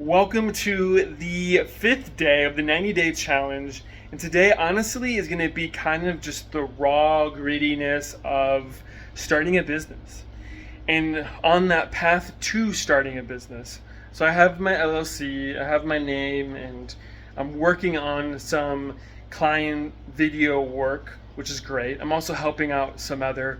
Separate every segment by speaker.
Speaker 1: Welcome to the fifth day of the 90-day challenge. And today, honestly, is going to be kind of just the raw grittiness of starting a business and on that path to starting a business. So I have my LLC, I have my name, and I'm working on some client video work, which is great. I'm also helping out some other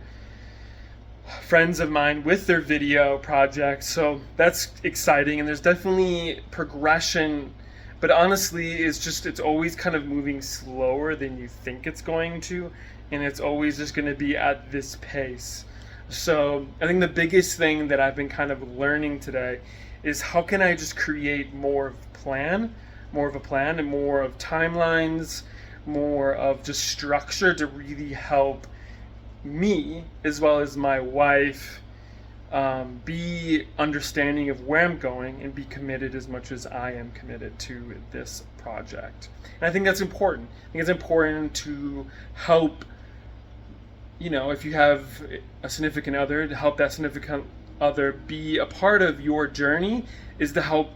Speaker 1: friends of mine with their video projects, so that's exciting, and there's definitely progression, but honestly it's always kind of moving slower than you think it's going to, and it's always just going to be at this pace. So I think the biggest thing that I've been kind of learning today is how can I just create more of a plan and more of timelines, more of just structure to really help me as well as my wife be understanding of where I'm going and be committed as much as I am committed to this project. And I think that's important. I think it's important to help, if you have a significant other, to help that significant other be a part of your journey is to help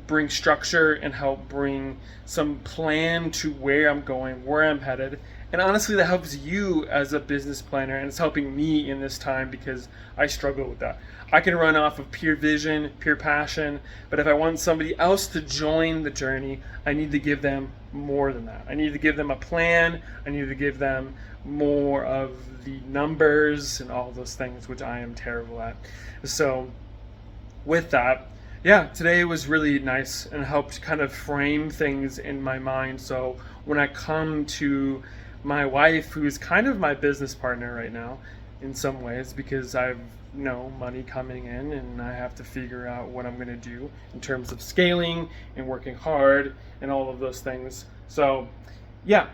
Speaker 1: bring structure and help bring some plan to where I'm going, where I'm headed. And honestly, that helps you as a business planner, and it's helping me in this time because I struggle with that. I can run off of pure vision, pure passion, but if I want somebody else to join the journey, I need to give them more than that. I need to give them a plan. I need to give them more of the numbers and all those things, which I am terrible at. So with that, yeah, today was really nice and helped kind of frame things in my mind. So when I come to my wife, who's kind of my business partner right now in some ways, because I've money coming in and I have to figure out what I'm going to do in terms of scaling and working hard and all of those things. So yeah,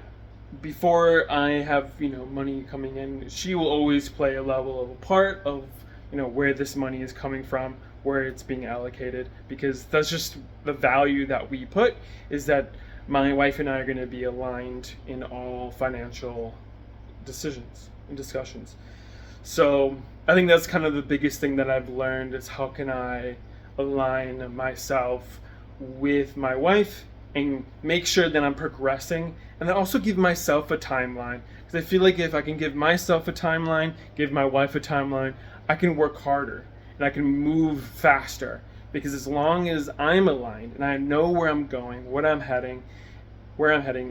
Speaker 1: before I have money coming in, she will always play a level of a part of where this money is coming from, where it's being allocated, because that's just the value that we put, is that my wife and I are going to be aligned in all financial decisions and discussions. So I think that's kind of the biggest thing that I've learned, is how can I align myself with my wife and make sure that I'm progressing, and then also give myself a timeline, because I feel like if I can give myself a timeline, give my wife a timeline, I can work harder and I can move faster, because as long as I'm aligned and I know where I'm going, where I'm heading,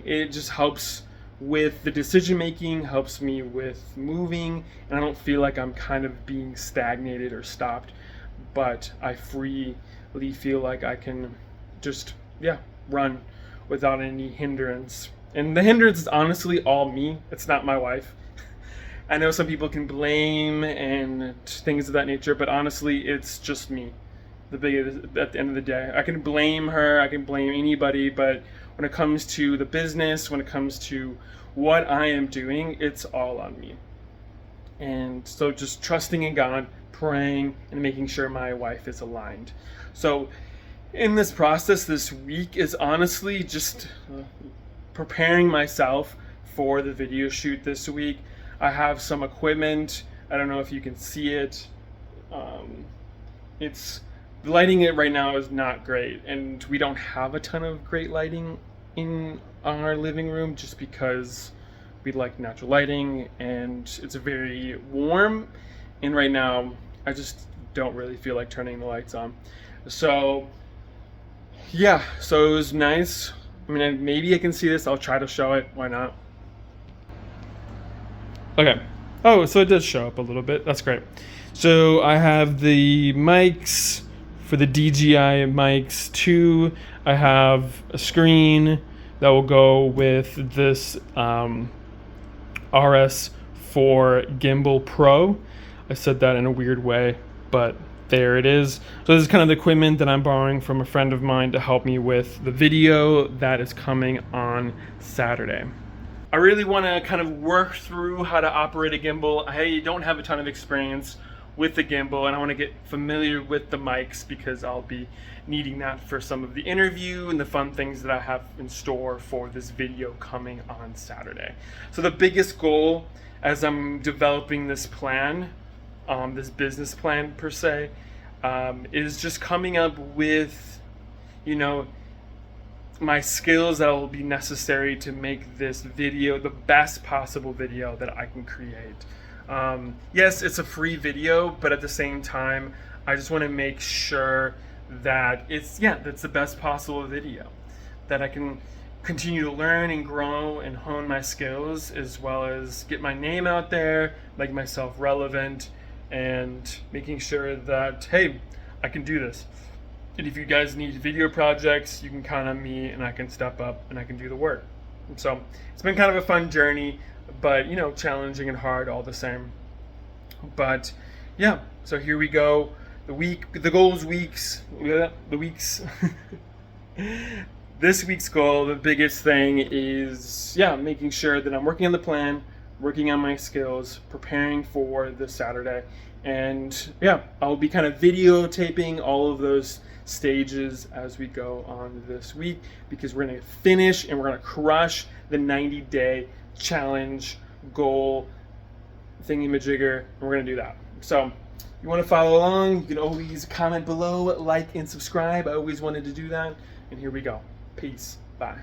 Speaker 1: it just helps with the decision making, helps me with moving, and I don't feel like I'm kind of being stagnated or stopped, but I freely feel like I can just run without any hindrance. And the hindrance is honestly all me. It's not my wife. I know some people can blame and things of that nature, but honestly, it's just me. At the end of the day, I can blame her, I can blame anybody, but when it comes to the business, when it comes to what I am doing, it's all on me. And so just trusting in God, praying, and making sure my wife is aligned. So in this process this week is honestly just preparing myself for the video shoot this week. I have some equipment. I don't know if you can see it. The lighting right now is not great, and we don't have a ton of great lighting in our living room just because we like natural lighting, and it's very warm, and right now I just don't really feel like turning the lights on. So yeah, so it was nice. I mean, maybe I can see this. I'll try to show it. Why not? Okay. Oh, so it does show up a little bit. That's great. So I have the mics for the DJI mics 2. I have a screen that will go with this RS4 Gimbal Pro. I said that in a weird way, but there it is. So this is kind of the equipment that I'm borrowing from a friend of mine to help me with the video that is coming on Saturday. I really want to kind of work through how to operate a gimbal. I don't have a ton of experience with the gimbal, and I want to get familiar with the mics because I'll be needing that for some of the interview and the fun things that I have in store for this video coming on Saturday. So the biggest goal as I'm developing this plan, this business plan per se, is just coming up with you know, my skills that will be necessary to make this video the best possible video that I can create. Yes, it's a free video, but at the same time, I just want to make sure that that's the best possible video, that I can continue to learn and grow and hone my skills, as well as get my name out there, make myself relevant, and making sure that, hey, I can do this. And if you guys need video projects, you can count on me, and I can step up and I can do the work. And so it's been kind of a fun journey, but challenging and hard all the same. But yeah, so here we go. The weeks. This week's goal, the biggest thing is, making sure that I'm working on the plan, working on my skills, preparing for this Saturday. And I'll be kind of videotaping all of those stages as we go on this week, because we're going to finish and we're going to crush the 90-day challenge goal thingy-majigger, and we're going to do that. So if you want to follow along, you can always comment below, like, and subscribe. I always wanted to do that. And here we go. Peace. Bye.